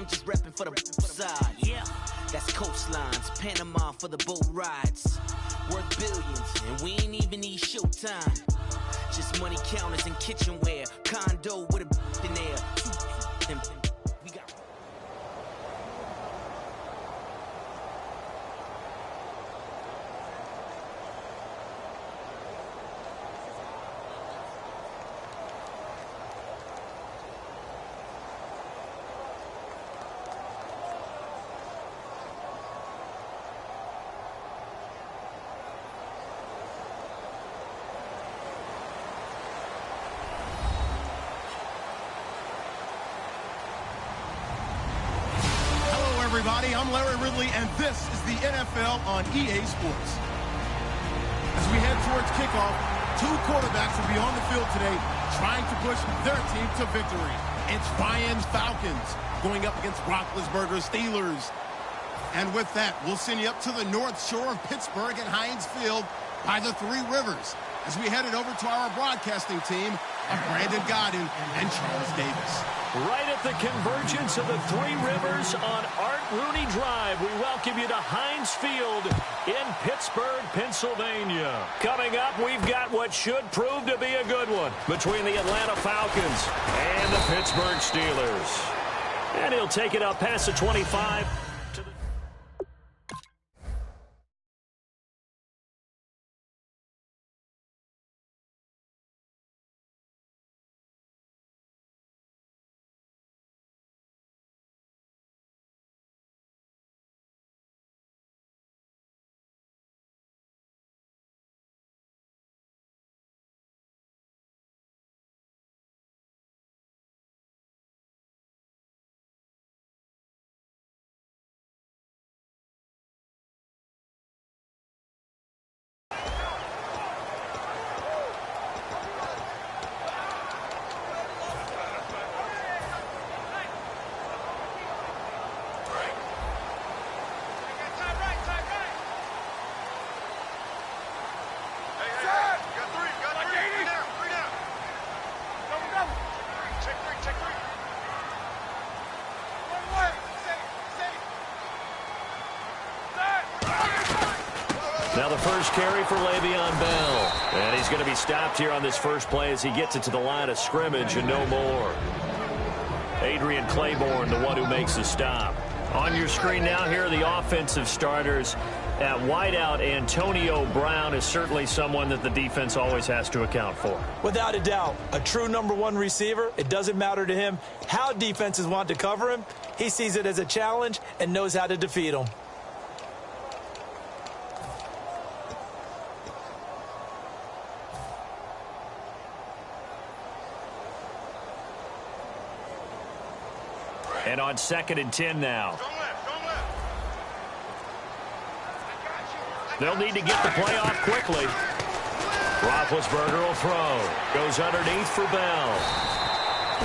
I'm just repping for the side. Yeah, that's coastlines, Panama for the boat rides. Worth billions, and we ain't even need showtime. Just money counters and kitchenware, condo with a in there. We got. Everybody, I'm Larry Ridley, and this is the NFL on EA Sports. As we head towards kickoff, two quarterbacks will be on the field today trying to push their team to victory. It's Ryan's Falcons going up against Roethlisberger's Steelers. And with that, we'll send you up to the north shore of Pittsburgh at Heinz Field by the Three Rivers as we headed over to our broadcasting team of Brandon Godden and Charles Davis. Right at the convergence of the Three Rivers on Art Rooney Drive, we welcome you to Heinz Field in Pittsburgh, Pennsylvania. Coming up, we've got what should prove to be a good one between the Atlanta Falcons and the Pittsburgh Steelers. And he'll take it up past the 25 to the... Now the first carry for Le'Veon Bell. And he's going to be stopped here on this first play as he gets it to the line of scrimmage and no more. Adrian Claiborne, the one who makes the stop. On your screen now, here are the offensive starters. At wideout, Antonio Brown is certainly someone that the defense always has to account for. Without a doubt, a true #1 receiver. It doesn't matter to him how defenses want to cover him. He sees it as a challenge and knows how to defeat them. And on 2nd and 10 now. They'll need to get the play off quickly. Roethlisberger will throw. Goes underneath for Bell.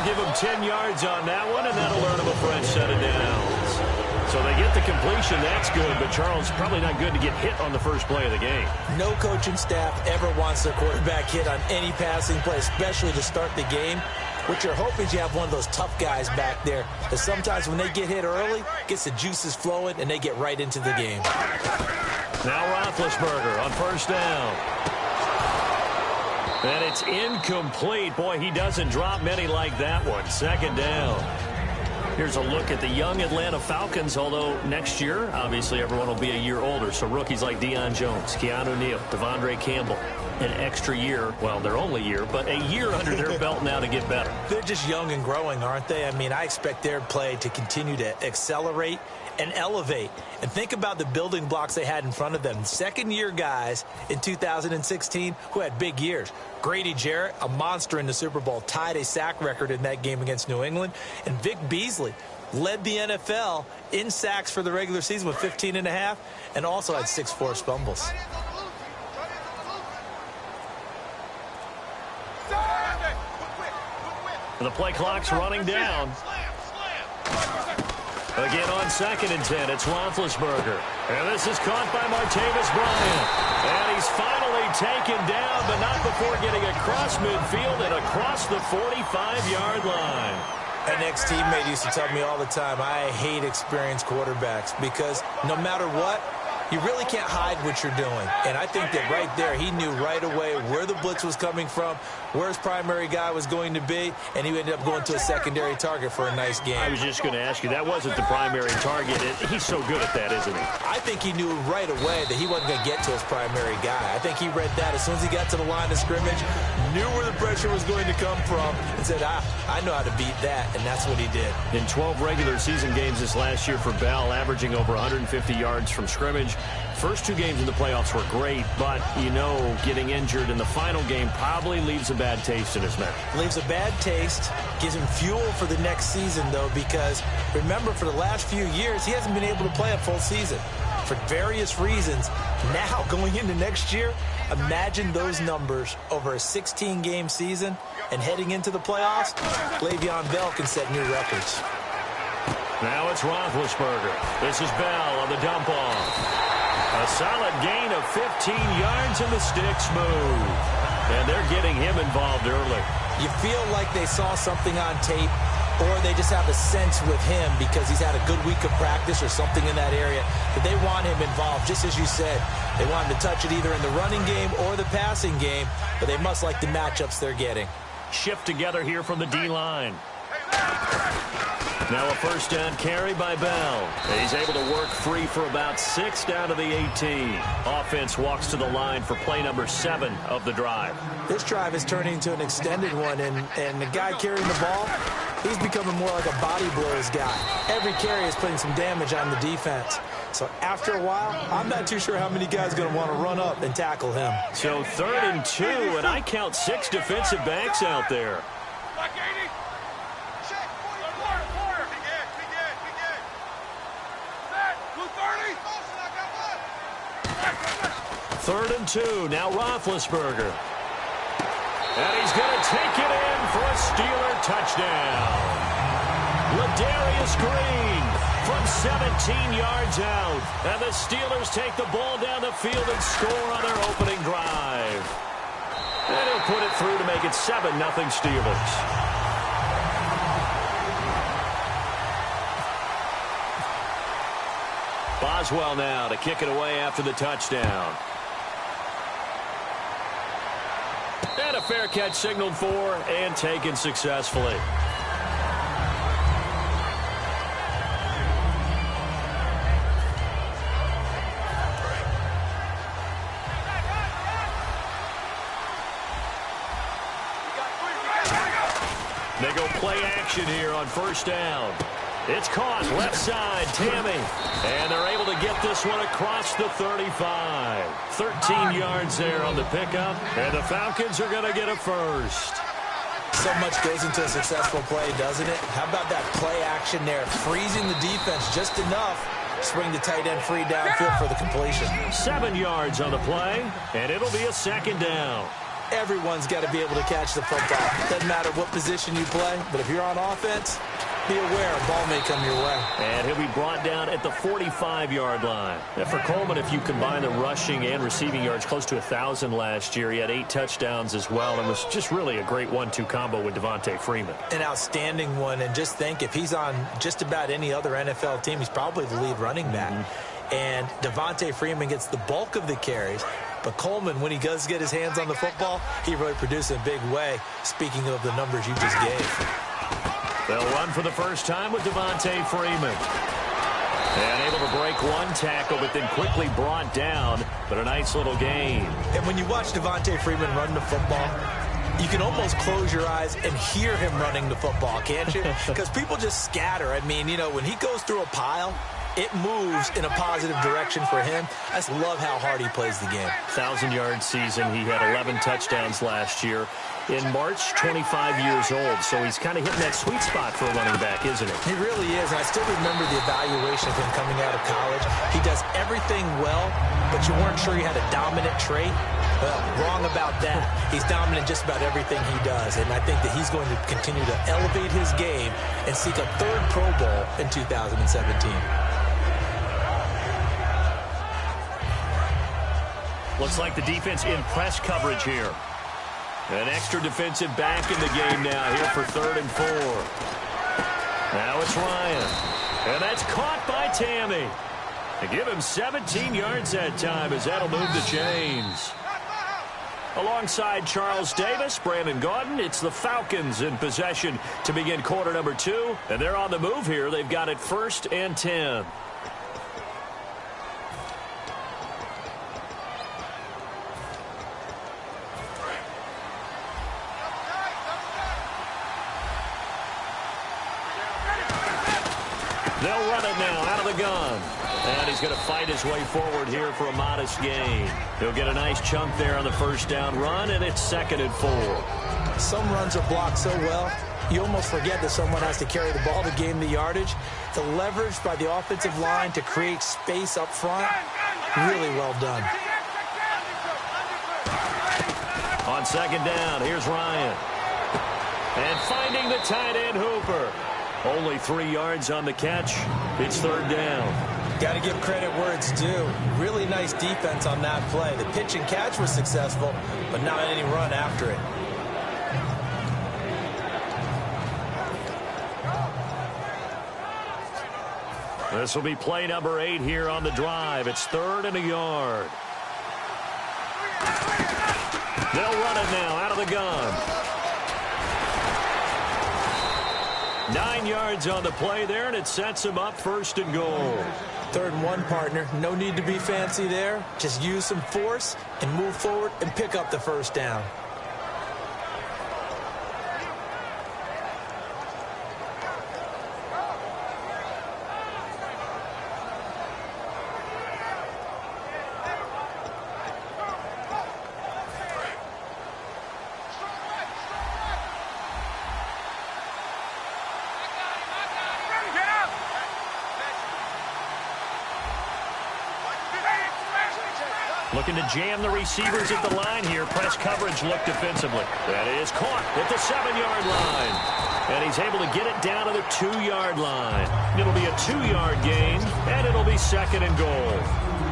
Give him 10 yards on that one, and that'll earn him a fresh set of downs. So they get the completion. That's good, but Charles, probably not good to get hit on the first play of the game. No coaching staff ever wants their quarterback hit on any passing play, especially to start the game. What you're hoping is you have one of those tough guys back there that sometimes when they get hit early, gets the juices flowing, and they get right into the game. Now Roethlisberger on first down. And it's incomplete. Boy, he doesn't drop many like that one. 2nd down. Here's a look at the young Atlanta Falcons, although next year, obviously, everyone will be a year older. So rookies like Deion Jones, Keanu Neal, Devondre Campbell, an extra year, well, their only year, but a year under their belt now to get better. They're just young and growing, aren't they? I mean, I expect their play to continue to accelerate and elevate. And think about the building blocks they had in front of them. Second-year guys in 2016 who had big years. Grady Jarrett, a monster in the Super Bowl, tied a sack record in that game against New England. And Vic Beasley led the NFL in sacks for the regular season with 15.5 and also had 6 forced fumbles. The play clock's running down. Again on 2nd and 10, it's Roethlisberger. And this is caught by Martavis Bryant. And he's finally taken down, but not before getting across midfield and across the 45-yard line. An ex-teammate used to tell me all the time, I hate experienced quarterbacks because no matter what, you really can't hide what you're doing. And I think that right there, he knew right away where the blitz was coming from, where his primary guy was going to be, and he ended up going to a secondary target for a nice game. I was just going to ask you, that wasn't the primary target. He's so good at that, isn't he? I think he knew right away that he wasn't going to get to his primary guy. I think he read that as soon as he got to the line of scrimmage, knew where the pressure was going to come from, and said, I know how to beat that, and that's what he did. In 12 regular season games this last year for Bell, averaging over 150 yards from scrimmage. First 2 games in the playoffs were great, but, you know, getting injured in the final game probably leaves a bad taste in his mouth. Leaves a bad taste, gives him fuel for the next season, though, because, remember, for the last few years, he hasn't been able to play a full season for various reasons. Now, going into next year, imagine those numbers over a 16-game season, and heading into the playoffs, Le'Veon Bell can set new records. Now it's Roethlisberger. This is Bell on the dump off. A solid gain of 15 yards and the sticks move. And they're getting him involved early. You feel like they saw something on tape, or they just have a sense with him because he's had a good week of practice or something in that area that they want him involved. Just as you said, they want him to touch it either in the running game or the passing game, but they must like the matchups they're getting. Shift together here from the D-line. Now a first down carry by Bell. He's able to work free for about 6 down to the 18. Offense walks to the line for play number 7 of the drive. This drive is turning into an extended one, and the guy carrying the ball, he's becoming more like a body blows guy. Every carry is putting some damage on the defense. So after a while, I'm not too sure how many guys are going to want to run up and tackle him. So 3rd and 2, and I count 6 defensive backs out there. 3rd and 2, now Roethlisberger. And he's going to take it in for a Steeler touchdown. Ladarius Green from 17 yards out. And the Steelers take the ball down the field and score on their opening drive. And he'll put it through to make it 7-0 Steelers. Boswell now to kick it away after the touchdown. And a fair catch signaled for and taken successfully. They go play action here on first down. It's caught left side, Tammy. And they're able to get this one across the 35. 13 yards there on the pickup. And the Falcons are going to get a first. So much goes into a successful play, doesn't it? How about that play action there? Freezing the defense just enough. Swing the tight end free downfield for the completion. 7 yards on the play. And it'll be a 2nd down. Everyone's got to be able to catch the football. Doesn't matter what position you play, but if you're on offense, be aware a ball may come your way. And he'll be brought down at the 45-yard line. And for Coleman, if you combine the rushing and receiving yards, close to 1,000 last year. He had 8 touchdowns as well, and was just really a great 1-2 combo with Devontae Freeman. An outstanding one, and just think, if he's on just about any other NFL team, he's probably the lead running back. And Devontae Freeman gets the bulk of the carries. But Coleman, when he does get his hands on the football, he really produces in a big way, speaking of the numbers you just gave. They'll run for the first time with Devontae Freeman. And able to break one tackle, but then quickly brought down. But a nice little gain. And when you watch Devontae Freeman run the football, you can almost close your eyes and hear him running the football, can't you? Because people just scatter. I mean, you know, when he goes through a pile, it moves in a positive direction for him. I just love how hard he plays the game. 1,000-yard season. He had 11 touchdowns last year. In March, 25 years old. So he's kind of hitting that sweet spot for a running back, isn't he? He really is. And I still remember the evaluation of him coming out of college. He does everything well, but you weren't sure he had a dominant trait. Well, wrong about that. He's dominant just about everything he does. And I think that he's going to continue to elevate his game and seek a 3rd Pro Bowl in 2017. Looks like the defense in press coverage here. An extra defensive back in the game now here for 3rd and 4. Now it's Ryan. And that's caught by Tammy. They give him 17 yards that time as that'll move the chains. Alongside Charles Davis, Brandon Gaudin, it's the Falcons in possession to begin quarter number 2. And they're on the move here. They've got it 1st and 10. They'll run it now out of the gun. And he's going to fight his way forward here for a modest gain. He'll get a nice chunk there on the first down run, and it's 2nd and 4. Some runs are blocked so well, you almost forget that someone has to carry the ball to gain the yardage. The leverage by the offensive line to create space up front, really well done. On 2nd down, here's Ryan. And finding the tight end Hooper. Only 3 yards on the catch. It's 3rd down. Got to give credit where it's due. Really nice defense on that play. The pitch and catch was successful, but not any run after it. This will be play number 8 here on the drive. It's 3rd and a yard. They'll run it now out of the gun. 9 yards on the play there, and it sets him up 1st and goal. 3rd and 1, partner. No need to be fancy there. Just use some force and move forward and pick up the 1st down. Looking to jam the receivers at the line here. Press coverage look defensively. That is caught at the 7-yard line. And he's able to get it down to the 2-yard line. It'll be a 2-yard gain, and it'll be 2nd and goal.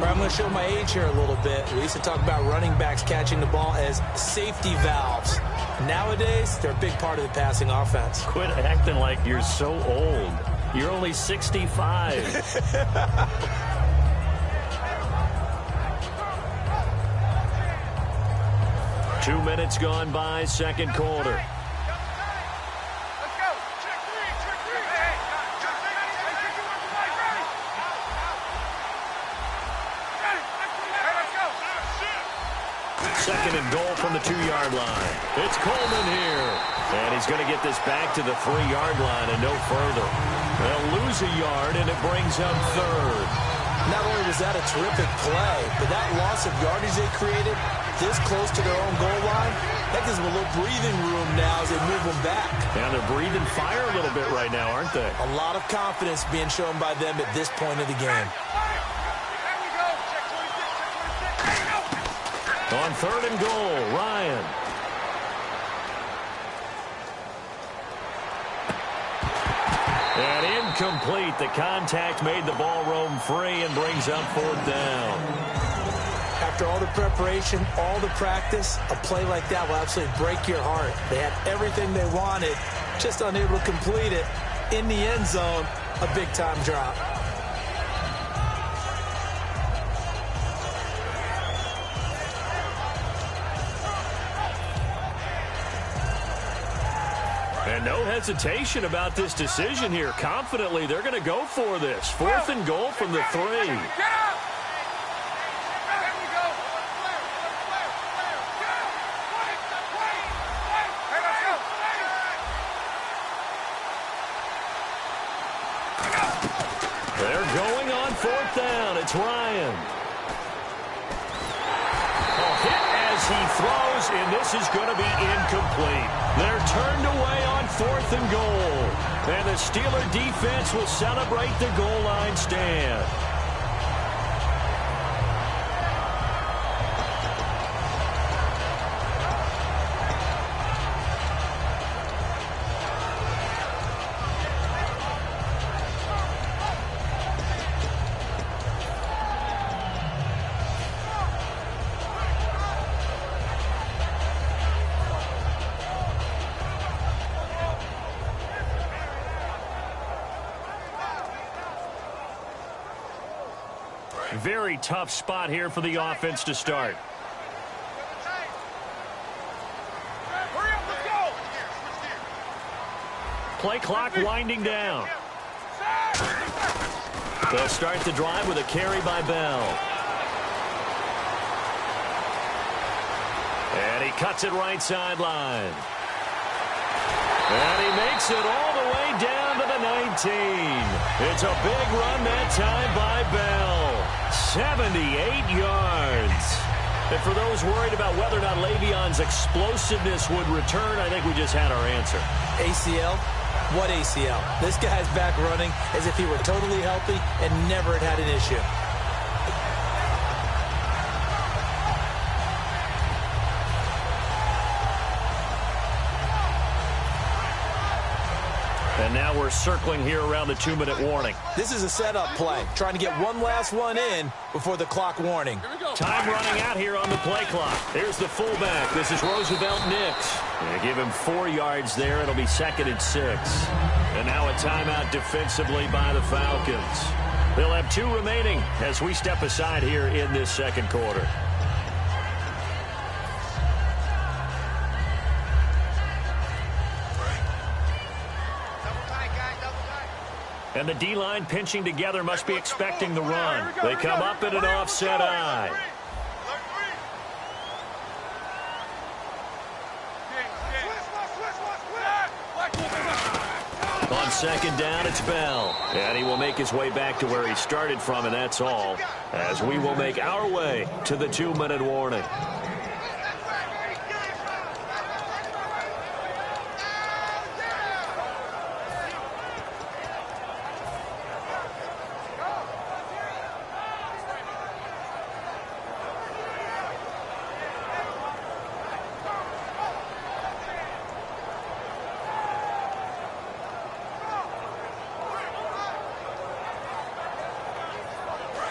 I'm going to show my age here a little bit. We used to talk about running backs catching the ball as safety valves. Nowadays, they're a big part of the passing offense. Quit acting like you're so old. You're only 65. 2 minutes gone by, 2nd quarter. Second and goal from the 2-yard line. It's Coleman here. And he's going to get this back to the 3-yard line and no further. They'll lose a yard, and it brings up 3rd. Not only was that a terrific play, but that loss of yardage they created this close to their own goal line, that gives them a little breathing room now as they move them back. And they're breathing fire a little bit right now, aren't they? A lot of confidence being shown by them at this point of the game. On 3rd and goal, Ryan. And incomplete. The contact made the ball roam free and brings up 4th down. After all the preparation, all the practice, a play like that will absolutely break your heart. They had everything they wanted, just unable to complete it. In the end zone, a big-time drop. And no hesitation about this decision here. Confidently, they're going to go for this. 4th and goal from the 3. They're going on 4th down. It's Ryan. As he throws, and this is going to be incomplete. They're turned away on 4th and goal. And the Steeler defense will celebrate the goal line stand. Very tough spot here for the offense to start. Play clock winding down. They'll start the drive with a carry by Bell. And he cuts it right sideline. And he makes it all the way down to the 19. It's a big run that time by Bell. 78 yards. And for those worried about whether or not Le'Veon's explosiveness would return, I think we just had our answer. ACL? What ACL? This guy's back running as if he were totally healthy and never had an issue. And now we're circling here around the 2-minute warning. This is a setup play, trying to get one last one in before the clock warning. Time running out here on the play clock. Here's the fullback. This is Roosevelt Nix. They give him 4 yards there. It'll be 2nd and 6. And now a timeout defensively by the Falcons. They'll have 2 remaining as we step aside here in this second quarter. And the D-line pinching together must be expecting the run. They come up in an offset eye. On 2nd down, it's Bell. And he will make his way back to where he started from, and that's all, as we will make our way to the 2-minute warning.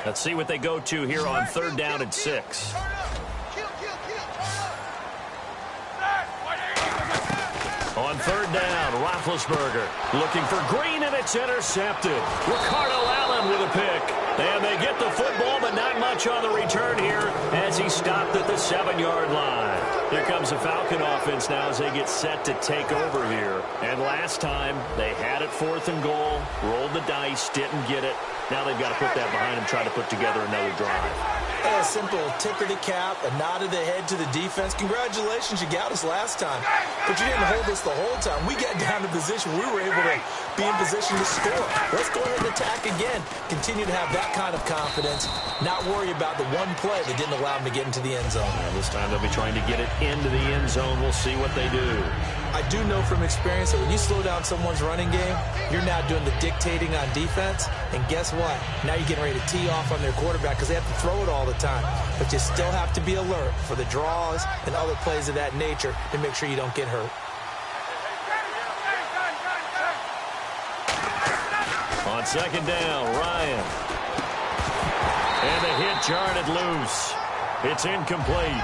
Let's see what they go to here on 3rd down and 6. On 3rd down, Roethlisberger looking for Green, and it's intercepted. Ricardo Allen with a pick. And they get the football, but not much on the return here as he stopped at the 7-yard line. Here comes the Falcon offense now as they get set to take over here. And last time, they had it 4th and goal, rolled the dice, didn't get it. Now they've got to put that behind them, try to put together another drive. A simple tip of the cap, a nod of the head to the defense. Congratulations, you got us last time. But you didn't hold us the whole time. We got down to position. We were able to be in position to score. Let's go ahead and attack again. Continue to have that kind of confidence. Not worry about the one play that didn't allow them to get into the end zone. And this time they'll be trying to get it into the end zone. We'll see what they do. I do know from experience that when you slow down someone's running game, you're now doing the dictating on defense. And guess what? Now you're getting ready to tee off on their quarterback because they have to throw it all the time. But you still have to be alert for the draws and other plays of that nature to make sure you don't get hurt. On 2nd down, Ryan. And the hit jarred it loose. It's incomplete.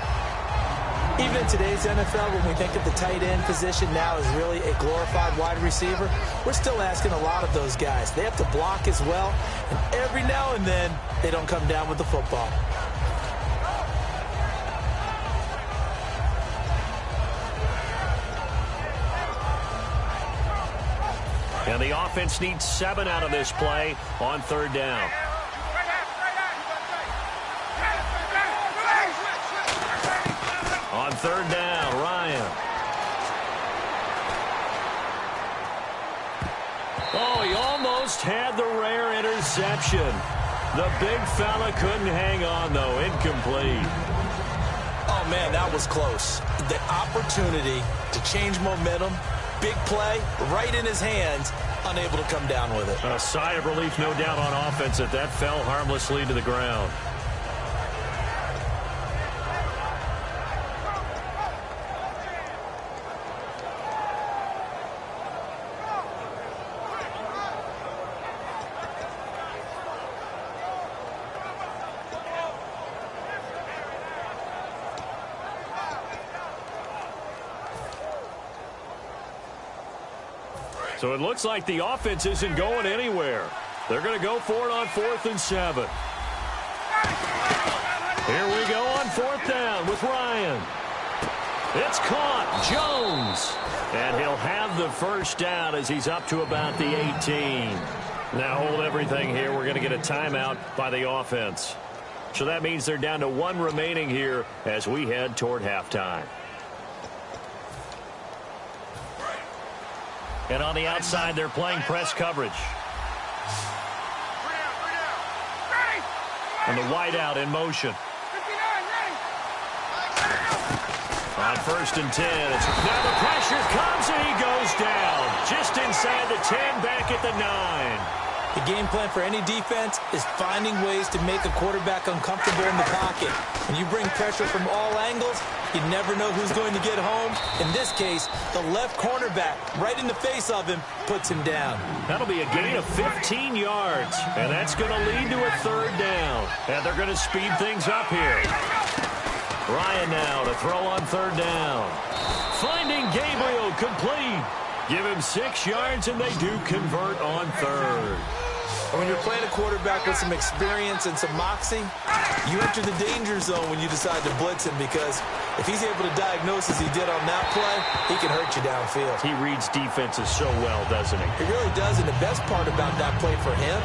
Even in today's NFL, when we think of the tight end position now as really a glorified wide receiver, we're still asking a lot of those guys. They have to block as well, and every now and then, they don't come down with the football. And the offense needs 7 out of this play on 3rd down. On 3rd down, Ryan. Oh, he almost had the rare interception. The big fella couldn't hang on, though. Incomplete. Oh, man, that was close. The opportunity to change momentum, big play, right in his hands, unable to come down with it. A sigh of relief, no doubt, on offense that fell harmlessly to the ground. So it looks like the offense isn't going anywhere. They're going to go for it on 4th and 7. 4th down with Ryan. It's caught. Jones. And he'll have the first down as he's up to about the 18. Now hold everything here. We're going to get a timeout by the offense. So that means they're down to 1 remaining here as we head toward halftime. And on the outside, they're playing press coverage. And the wideout in motion. On 1st and 10, now the pressure comes and he goes down. Just inside the 10, back at the 9. The game plan for any defense is finding ways to make a quarterback uncomfortable in the pocket. When you bring pressure from all angles, you never know who's going to get home. In this case, the left cornerback, right in the face of him, puts him down. That'll be a gain of 15 yards, and that's going to lead to a 3rd down. And they're going to speed things up here. Ryan now to throw on 3rd down. Finding Gabriel complete. Give him 6 yards, and they do convert on 3rd. When you're playing a quarterback with some experience and some moxie, you enter the danger zone when you decide to blitz him, because if he's able to diagnose as he did on that play, he can hurt you downfield. He reads defenses so well, doesn't he? He really does, and the best part about that play for him,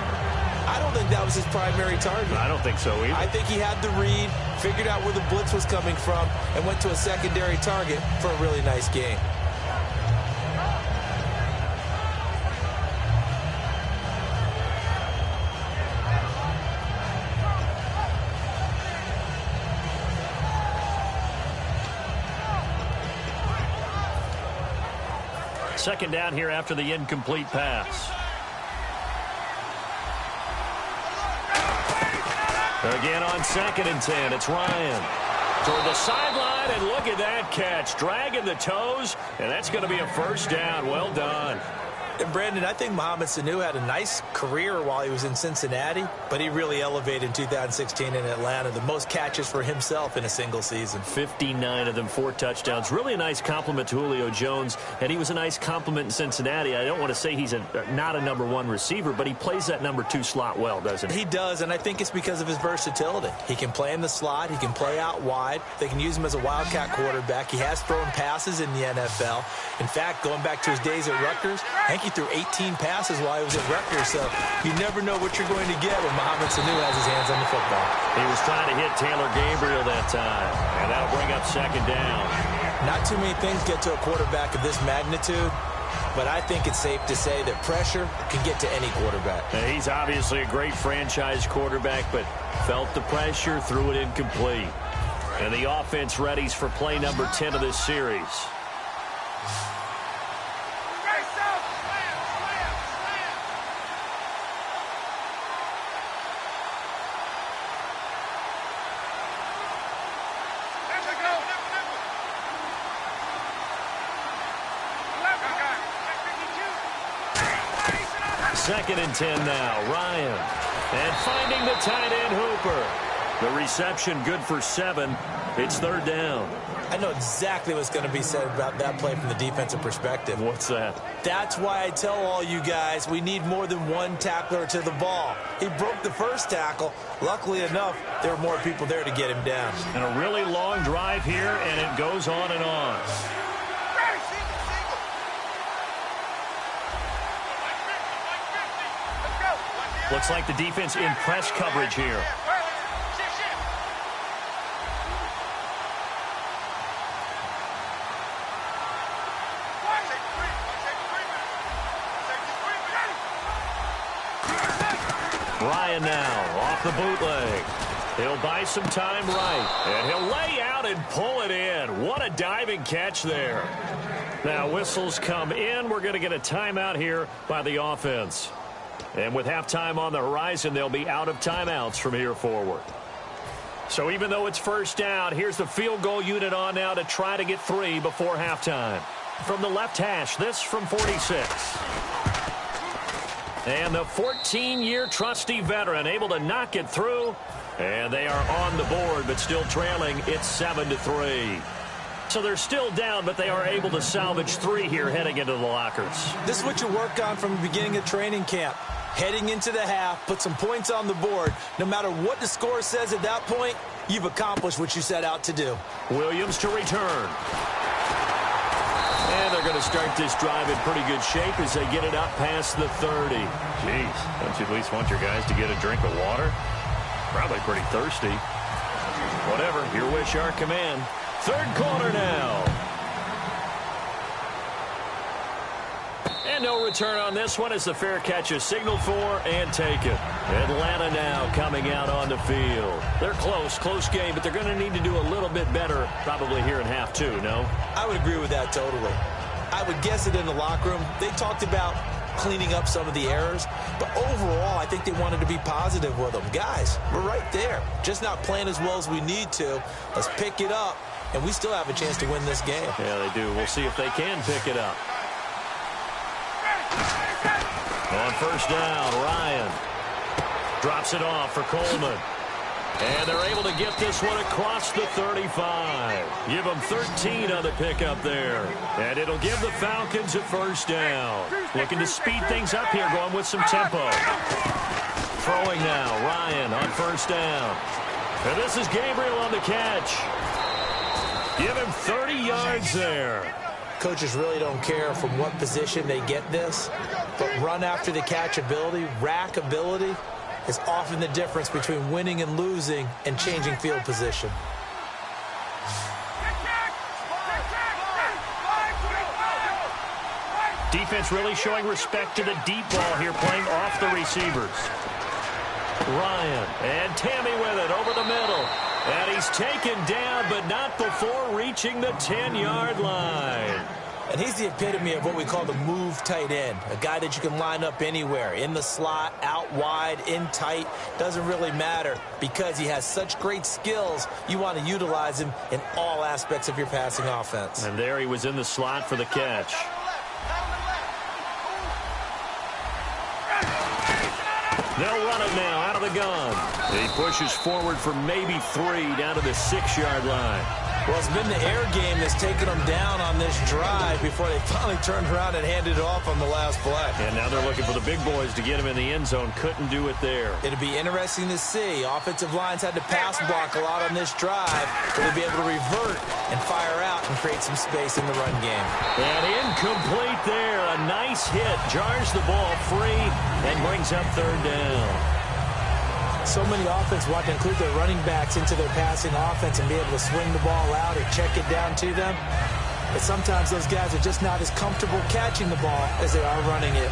I don't think that was his primary target. I don't think so either. I think he had the read, figured out where the blitz was coming from, and went to a secondary target for a really nice game. Second down here after the incomplete pass. Again on 2nd and 10, it's Ryan. Toward the sideline, and look at that catch. Dragging the toes, and that's going to be a 1st down. Well done. And Brandon, I think Mohamed Sanu had a nice career while he was in Cincinnati, but he really elevated in 2016 in Atlanta. The most catches for himself in a single season. 59 of them, 4 touchdowns. Really a nice compliment to Julio Jones, and he was a nice compliment in Cincinnati. I don't want to say he's not a number 1 receiver, but he plays that number 2 slot well, doesn't he? He does, and I think it's because of his versatility. He can play in the slot. He can play out wide. They can use him as a wildcat quarterback. He has thrown passes in the NFL. In fact, going back to his days at Rutgers, I think he threw 18 passes while he was at Rutgers, so you never know what you're going to get when Mohamed Sanu has his hands on the football. He was trying to hit Taylor Gabriel that time, and that'll bring up 2nd down. Not too many things get to a quarterback of this magnitude, but I think it's safe to say that pressure can get to any quarterback. Now, he's obviously a great franchise quarterback, but felt the pressure, threw it incomplete. And the offense readies for play number 10 of this series. Second and 10 now, Ryan. And finding the tight end Hooper. The reception good for 7. It's 3rd down. I know exactly what's going to be said about that play from the defensive perspective. What's that? That's why I tell all you guys we need more than 1 tackler to the ball. He broke the first tackle. Luckily enough, there were more people there to get him down. And a really long drive here, and it goes on and on. Looks like the defense in press coverage here. Ryan now off the bootleg. He'll buy some time right, and he'll lay out and pull it in. What a diving catch there. Now whistles come in. We're going to get a timeout here by the offense. And with halftime on the horizon, they'll be out of timeouts from here forward. So even though it's 1st down, here's the field goal unit on now to try to get 3 before halftime. From the left hash, this from 46. And the 14-year trusty veteran able to knock it through. And they are on the board, but still trailing. It's 7-3. So they're still down, but they are able to salvage 3 here heading into the lockers. This is what you work on from the beginning of training camp. heading into the half, put some points on the board. No matter what the score says at that point, you've accomplished what you set out to do. Williams to return. And they're going to start this drive in pretty good shape as they get it up past the 30. Jeez, don't you at least want your guys to get a drink of water? Probably pretty thirsty. Whatever, your wish, our command. Third quarter now. And no return on this one as the fair catch is signaled for and taken. Atlanta now coming out on the field. They're close game, but they're going to need to do a little bit better probably here in half two, no? I would agree with that totally. I would guess it in the locker room. They talked about cleaning up some of the errors, but overall, I think they wanted to be positive with them. Guys, we're right there. Just not playing as well as we need to. Let's pick it up, and we still have a chance to win this game. Yeah, they do. We'll see if they can pick it up. On first down, Ryan drops it off for Coleman. And they're able to get this one across the 35. Give them 13 on the pickup there. And it'll give the Falcons a first down. Looking to speed things up here, going with some tempo. Throwing now, Ryan on first down. And this is Gabriel on the catch. Give him 30 yards there. Coaches really don't care from what position they get this, but run after the catch ability, rack ability, is often the difference between winning and losing and changing field position. Defense really showing respect to the deep ball here, playing off the receivers. Ryan and Tammy with it over the middle. And he's taken down, but not before reaching the 10-yard line. And he's the epitome of what we call the move tight end, a guy that you can line up anywhere, in the slot, out wide, in tight, doesn't really matter because he has such great skills. You want to utilize him in all aspects of your passing offense. And there he was in the slot for the catch. They'll run it now out of the gun. He pushes forward for maybe 3 down to the 6-yard line. Well, it's been the air game that's taken them down on this drive before they finally turned around and handed it off on the last play. And now they're looking for the big boys to get him in the end zone. Couldn't do it there. It'll be interesting to see. Offensive lines had to pass block a lot on this drive. Will they be able to revert and fire out and create some space in the run game? And incomplete there. A nice hit. Jars the ball free and brings up third down. So many offenses want to include their running backs into their passing offense and be able to swing the ball out or check it down to them. But sometimes those guys are just not as comfortable catching the ball as they are running it.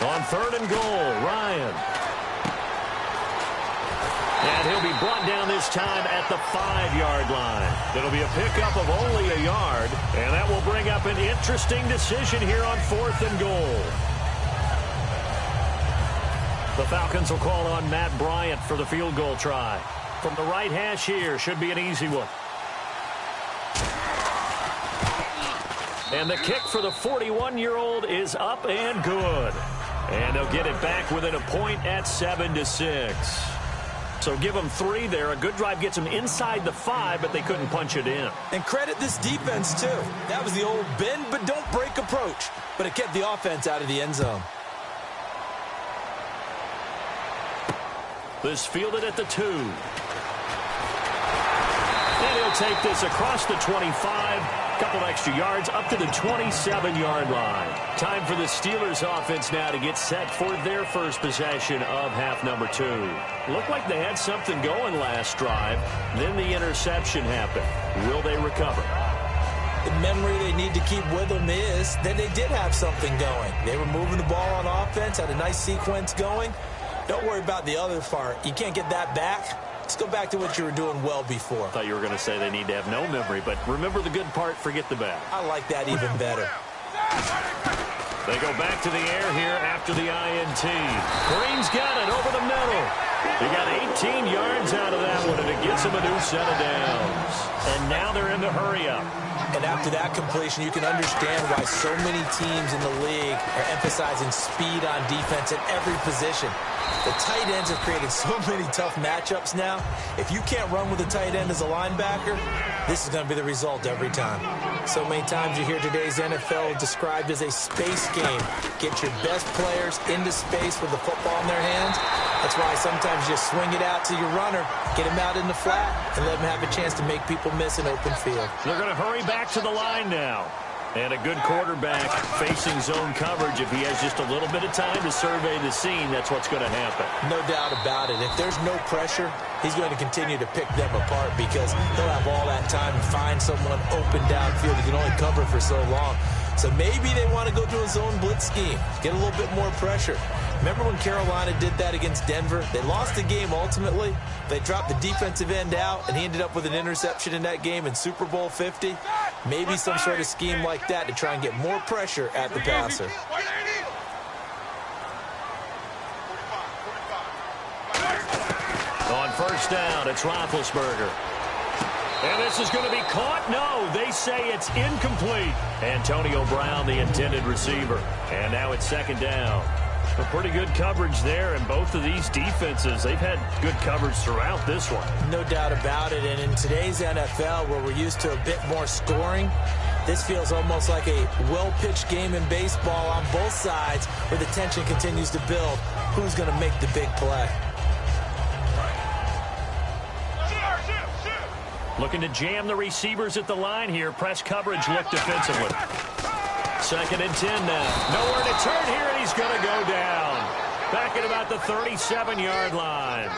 On third and goal, Ryan. And he'll be brought down this time at the 5-yard line. It'll be a pickup of only a yard, and that will bring up an interesting decision here on fourth and goal. The Falcons will call on Matt Bryant for the field goal try. From the right hash here, should be an easy one. And the kick for the 41-year-old is up and good. And they'll get it back within a point at 7-6. So give them 3 there. A good drive gets them inside the 5, but they couldn't punch it in. And credit this defense, too. That was the old bend but don't break approach. But it kept the offense out of the end zone. This fielded at the 2. And he'll take this across the 25. Couple extra yards up to the 27-yard line. Time for the Steelers offense now to get set for their first possession of half number 2. Looked like they had something going last drive. Then the interception happened. Will they recover? The memory they need to keep with them is that they did have something going. They were moving the ball on offense, had a nice sequence going. Don't worry about the other part. You can't get that back. Let's go back to what you were doing well before. I thought you were going to say they need to have no memory, but remember the good part, forget the bad. I like that even better. They go back to the air here after the INT. Green's got it over the middle. He got 18 yards out of that one, and it gets him a new set of downs. And now they're in the hurry-up. And after that completion, you can understand why so many teams in the league are emphasizing speed on defense at every position. The tight ends have created so many tough matchups now. If you can't run with a tight end as a linebacker, this is going to be the result every time. So many times you hear today's NFL described as a space game. Get your best players into space with the football in their hands. That's why sometimes you just swing it out to your runner, get him out in the flat, and let him have a chance to make people miss an open field. They're going to hurry back to the line now. And a good quarterback facing zone coverage. If he has just a little bit of time to survey the scene, that's what's going to happen. No doubt about it. If there's no pressure, he's going to continue to pick them apart because he'll have all that time to find someone open downfield. He can only cover for so long. So maybe they want to go to a zone blitz scheme, get a little bit more pressure. Remember when Carolina did that against Denver? They lost the game ultimately. They dropped the defensive end out, and he ended up with an interception in that game in Super Bowl 50. Maybe some sort of scheme like that to try and get more pressure at the passer. On first down, it's Roethlisberger. And this is going to be caught. No, they say it's incomplete. Antonio Brown, the intended receiver. And now it's second down. A pretty good coverage there, and both of these defenses, they've had good coverage throughout this one. No doubt about it, and in today's NFL, where we're used to a bit more scoring, this feels almost like a well-pitched game in baseball on both sides, where the tension continues to build. Who's going to make the big play? Looking to jam the receivers at the line here. Press coverage look defensively. Second and 10 now. Nowhere to turn here, and he's going to go down. Back at about the 37-yard line.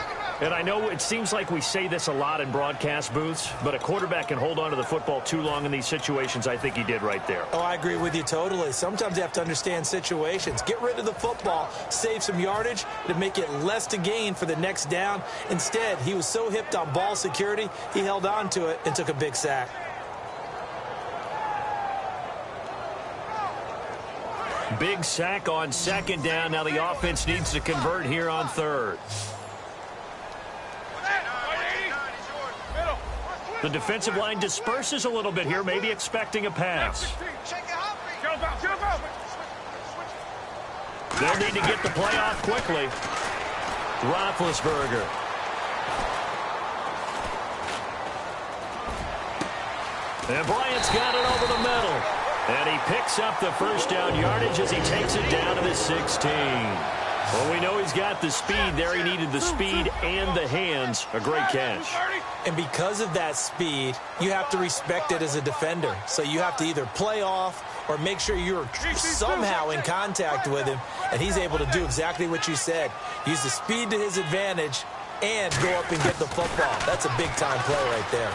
And I know it seems like we say this a lot in broadcast booths, but a quarterback can hold on to the football too long in these situations. I think he did right there. Oh, I agree with you totally. Sometimes you have to understand situations. Get rid of the football, save some yardage to make it less to gain for the next down. Instead, he was so hipped on ball security, he held on to it and took a big sack. Big sack on second down. Now the offense needs to convert here on third. The defensive line disperses a little bit here, maybe expecting a pass. They'll need to get the play off quickly. Roethlisberger. And Bryant's got it over the middle. And he picks up the first down yardage as he takes it down to the 16. Well, we know he's got the speed there. He needed the speed and the hands. A great catch. And because of that speed, you have to respect it as a defender. So you have to either play off or make sure you're somehow in contact with him. And he's able to do exactly what you said. Use the speed to his advantage and go up and get the football. That's a big-time play right there.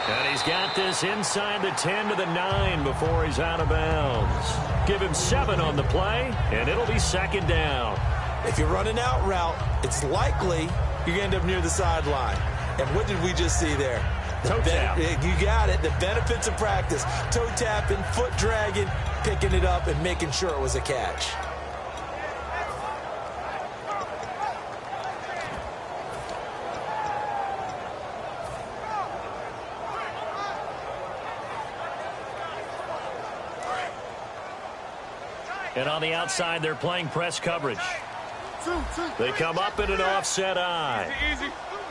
And he's got this inside the 10 to the 9 before he's out of bounds. Give him 7 on the play, and it'll be second down. If you're running out route, it's likely you're going to end up near the sideline. And what did we just see there? Toe tap. You got it. The benefits of practice. Toe tapping, foot dragging, picking it up, and making sure it was a catch. And on the outside, they're playing press coverage. They come up in an offset eye.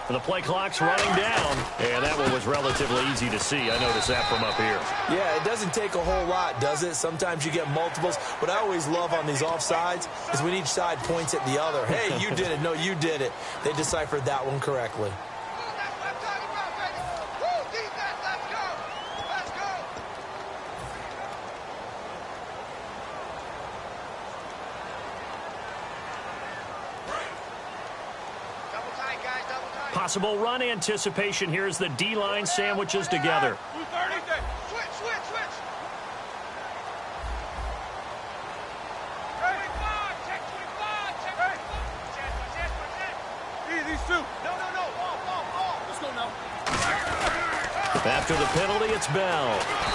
And the play clock's running down. And that one was relatively easy to see. I noticed that from up here. Yeah, it doesn't take a whole lot, does it? Sometimes you get multiples. What I always love on these offsides is when each side points at the other. Hey, you did it. No, you did it. They deciphered that one correctly. Possible run anticipation here as the D-line sandwiches together. After the penalty, it's Bell.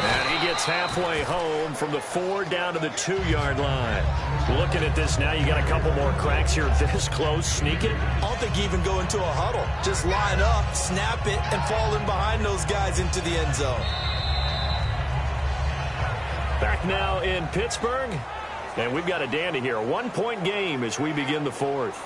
And he gets halfway home from the 4 down to the 2-yard line. Looking at this now, you got a couple more cracks here this close. Sneak it. I don't think you even go into a huddle. Just line up, snap it, and fall in behind those guys into the end zone. Back now in Pittsburgh, and we've got a dandy here. A 1-point game as we begin the fourth.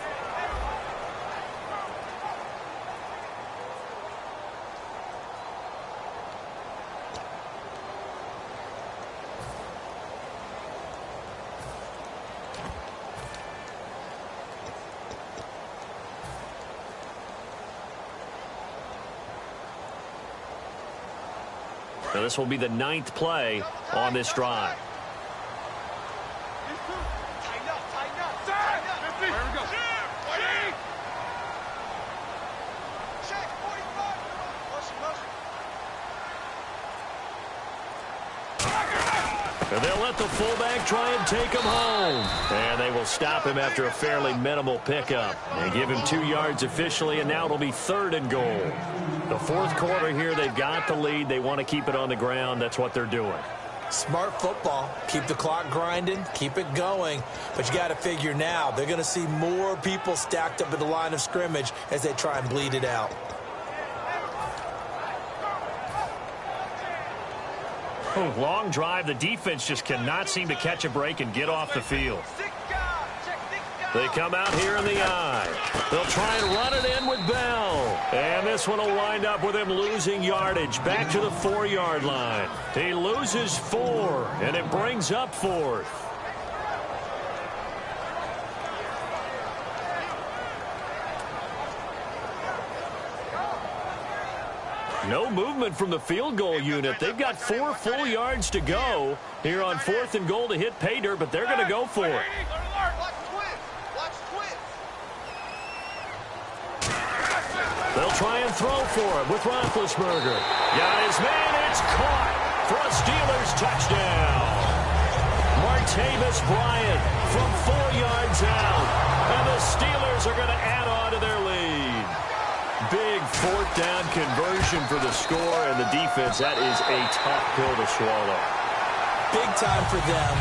So this will be the 9th play on this drive. And they'll let the fullback try and take him home. And they will stop him after a fairly minimal pickup. They give him 2 yards officially, and now it'll be 3rd and goal. The fourth quarter here, they've got the lead. They want to keep it on the ground. That's what they're doing. Smart football. Keep the clock grinding. Keep it going. But you got to figure now, they're going to see more people stacked up at the line of scrimmage as they try and bleed it out. Long drive. The defense just cannot seem to catch a break and get off the field. They come out here in the eye. They'll try and run it in with Bell. And this one will wind up with him losing yardage back to the 4-yard line. He loses 4, and it brings up 4th. No movement from the field goal unit. They've got 4 full yards to go here on 4th and goal to hit pay dirt, but they're going to go for it. They'll try and throw for it with Roethlisberger. Got his man. It's caught for a Steelers touchdown. Martavis Bryant from 4 yards out. And the Steelers are going to add on to their lead. Big 4th down conversion for the score, and the defense, that is a tough pill to swallow. Big time for them.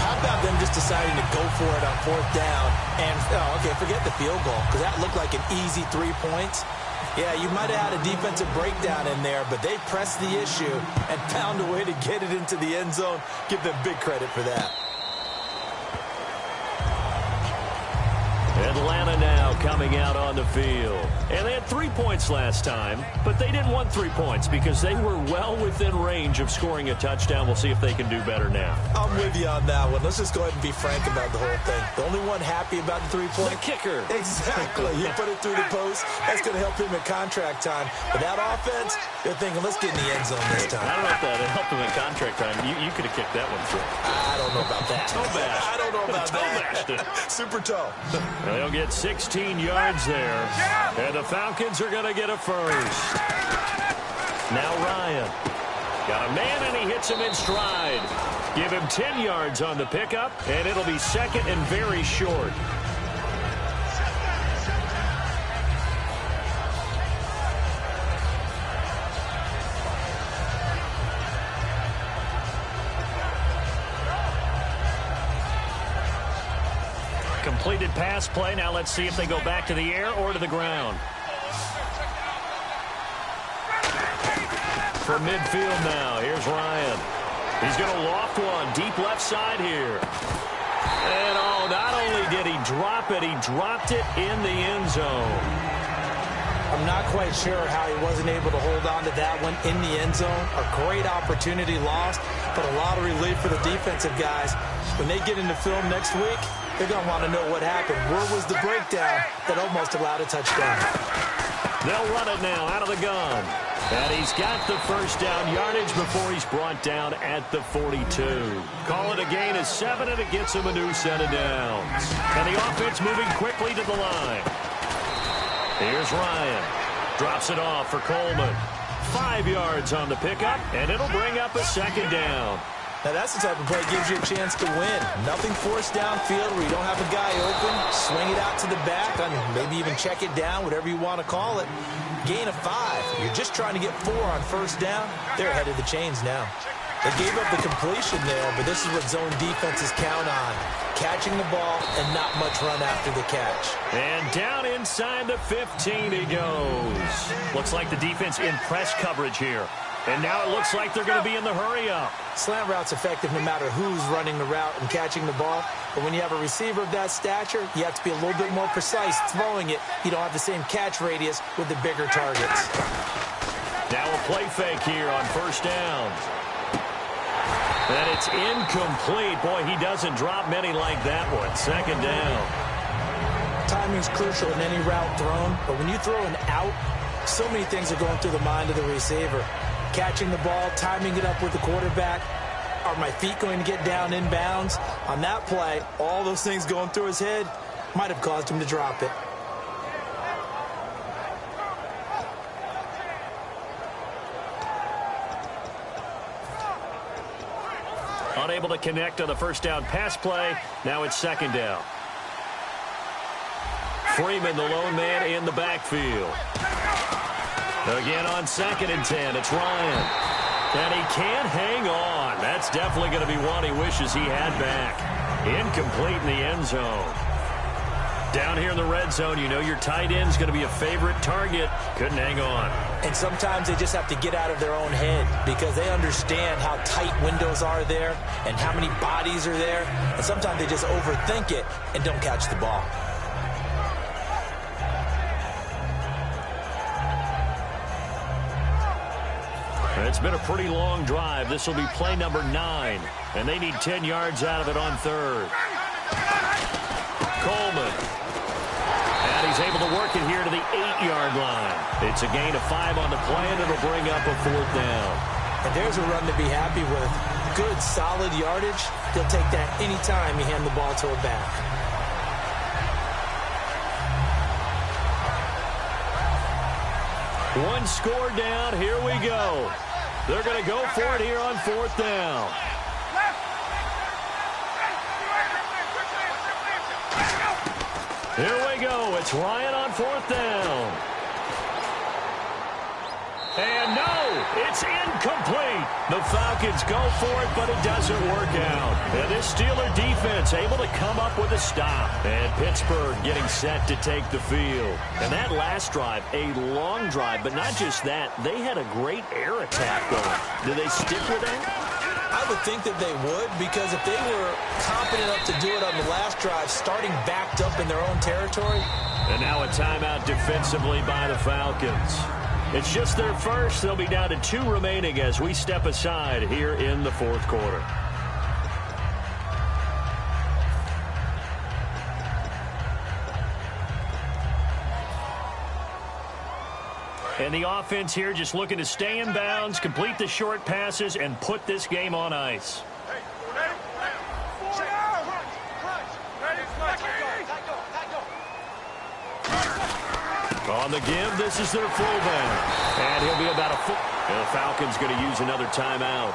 How about them just deciding to go for it on 4th down? And, okay, forget the field goal, because that looked like an easy 3 points. Yeah, you might have had a defensive breakdown in there, but they pressed the issue and found a way to get it into the end zone. Give them big credit for that. Atlanta now coming out on the field. And they had 3 points last time, but they didn't want 3 points because they were well within range of scoring a touchdown. We'll see if they can do better now. I'm with you on that one. Let's just go ahead and be frank about the whole thing. The only one happy about the 3-point? The kicker. Exactly. You put it through the post. That's going to help him in contract time. But that offense, they're thinking, let's get in the end zone this time. I don't know if that helped him in contract time. You could have kicked that one through. I don't know about that. Toe bash. I don't know about that. Super toe. They'll get 16 yards there. And the Falcons are going to get a first. Now Ryan. Got a man, and he hits him in stride. Give him 10 yards on the pickup, and it'll be 2nd and very short. Completed pass play. Now let's see if they go back to the air or to the ground. From midfield now, here's Ryan. He's going to loft one deep left side here. And not only did he drop it, he dropped it in the end zone. I'm not quite sure how he wasn't able to hold on to that one in the end zone. A great opportunity lost, but a lot of relief for the defensive guys. When they get into film next week, they're going to want to know what happened. Where was the breakdown that almost allowed a touchdown? They'll run it now out of the gun. And he's got the first down yardage before he's brought down at the 42. Call it a gain of 7, and it gets him a new set of downs. And the offense moving quickly to the line. Here's Ryan. Drops it off for Coleman. 5 yards on the pickup, and it'll bring up a 2nd down. Now, that's the type of play that gives you a chance to win. Nothing forced downfield where you don't have a guy open. Swing it out to the back. I mean, maybe even check it down, whatever you want to call it. Gain of 5. You're just trying to get 4 on first down. They're ahead of the chains now. They gave up the completion there, but this is what zone defenses count on. Catching the ball and not much run after the catch. And down inside the 15 he goes. Looks like the defense in press coverage here. And now it looks like they're going to be in the hurry-up. Slant route's effective no matter who's running the route and catching the ball. But when you have a receiver of that stature, you have to be a little bit more precise throwing it. You don't have the same catch radius with the bigger targets. Now a play fake here on first down. And it's incomplete. Boy, he doesn't drop many like that one. Second down. Timing's crucial in any route thrown, but when you throw an out, so many things are going through the mind of the receiver. Catching the ball, timing it up with the quarterback. Are my feet going to get down in bounds? On that play, all those things going through his head might have caused him to drop it. Unable to connect on the first down pass play. Now it's second down. Freeman, the lone man in the backfield. Again on 2nd and 10, it's Ryan. And he can't hang on. That's definitely going to be one he wishes he had back. Incomplete in the end zone. Down here in the red zone, you know your tight end's going to be a favorite target. Couldn't hang on. And sometimes they just have to get out of their own head because they understand how tight windows are there and how many bodies are there. And sometimes they just overthink it and don't catch the ball. It's been a pretty long drive. This will be play number 9. And they need 10 yards out of it on 3rd. Coleman. And he's able to work it here to the 8-yard line. It's a gain of 5 on the play, and it'll bring up a 4th down. And there's a run to be happy with. Good, solid yardage. He'll take that anytime you hand the ball to a back. One score down. Here we go. They're going to go for it here on 4th down. Here we go. It's Ryan on 4th down. And no, it's incomplete. The Falcons go for it, but it doesn't work out. And this Steeler defense able to come up with a stop. And Pittsburgh getting set to take the field. And that last drive, a long drive, but not just that. They had a great air attack going. Do they stick with that? I would think that they would, because if they were competent enough to do it on the last drive, starting backed up in their own territory. And now a timeout defensively by the Falcons. It's just their first. They'll be down to 2 remaining as we step aside here in the 4th quarter. And the offense here just looking to stay in bounds, complete the short passes, and put this game on ice. On the give, this is their fullback. And he'll be about a foot. And the Falcons going to use another timeout.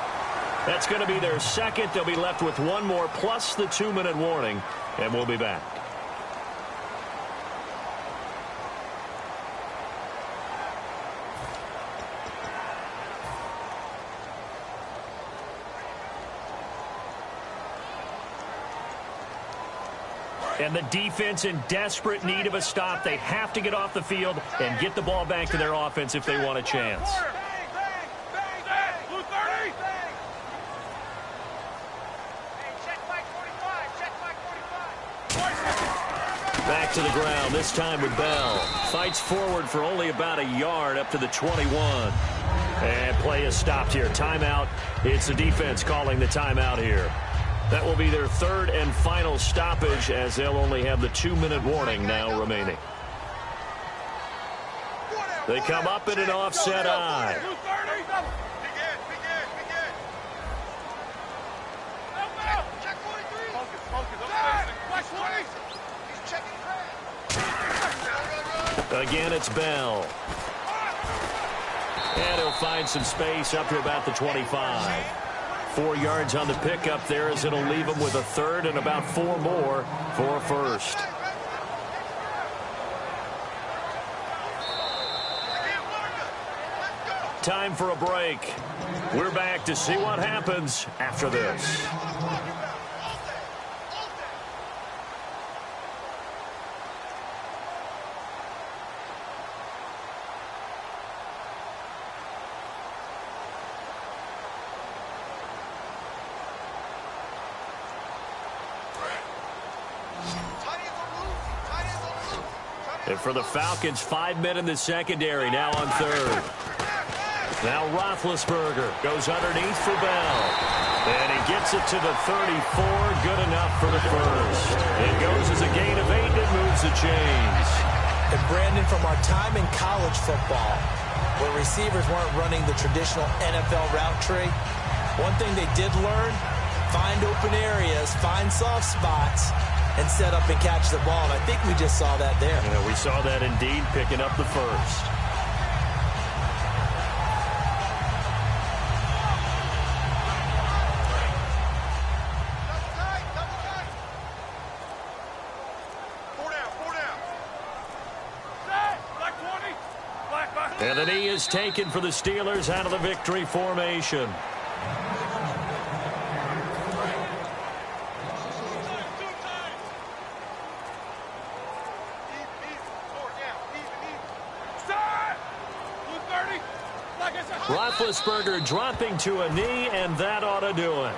That's going to be their second. They'll be left with 1 more plus the 2-minute warning. And we'll be back. And the defense in desperate need of a stop. They have to get off the field and get the ball back to their offense if they want a chance. Back to the ground, this time with Bell. Fights forward for only about a yard up to the 21. And play is stopped here. Timeout. It's the defense calling the timeout here. That will be their 3rd and final stoppage, as they'll only have the 2-minute warning now remaining. They come up in an offset eye. Again, it's Bell. And he'll find some space up to about the 25. 4 yards on the pickup there, as it'll leave him with a 3rd and about 4 more for a first. Time for a break. We're back to see what happens after this. And for the Falcons, 5 men in the secondary, now on third. Now Roethlisberger goes underneath for Bell. And he gets it to the 34, good enough for the first. It goes as a gain of 8, and it moves the chains. And Brandon, from our time in college football, where receivers weren't running the traditional NFL route tree, one thing they did learn, find open areas, find soft spots, and set up and catch the ball. And I think we just saw that there. Yeah, we saw that indeed, picking up the first. And the knee is taken for the Steelers out of the victory formation. Roethlisberger dropping to a knee, and that ought to do it.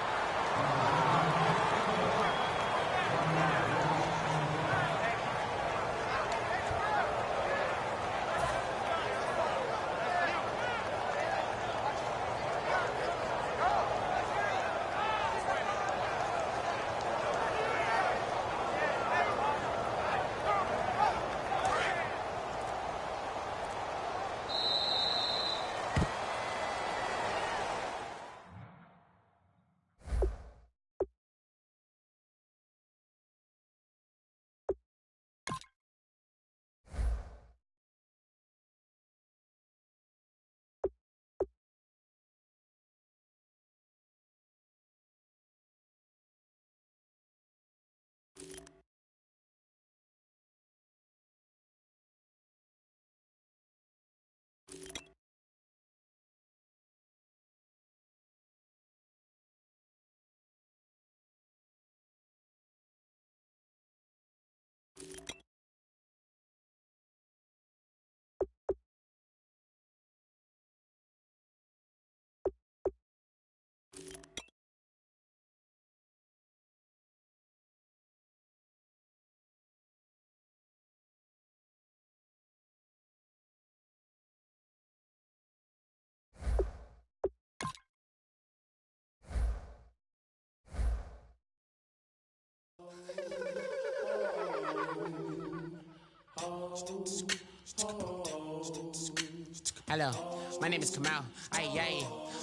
Hello, my name is Kamal. I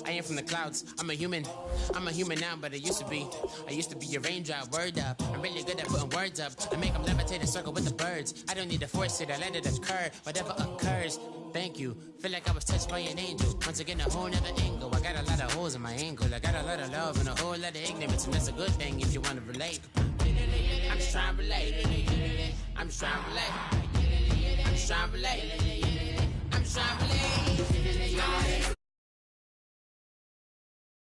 am from the clouds. I'm a human now, but I used to be a raindrop, word up. I'm really good at putting words up. I make them levitate and circle with the birds. I don't need to force it, I let it occur. Whatever occurs, thank you. Feel like I was touched by an angel. Once again, a whole nother angle. I got a lot of holes in my ankle. I got a lot of love and a whole lot of ignorance, and that's a good thing if you want to relate. I'm just trying to relate. I'm just trying to relate. I'm just trying to relate. I'm just trying to relate.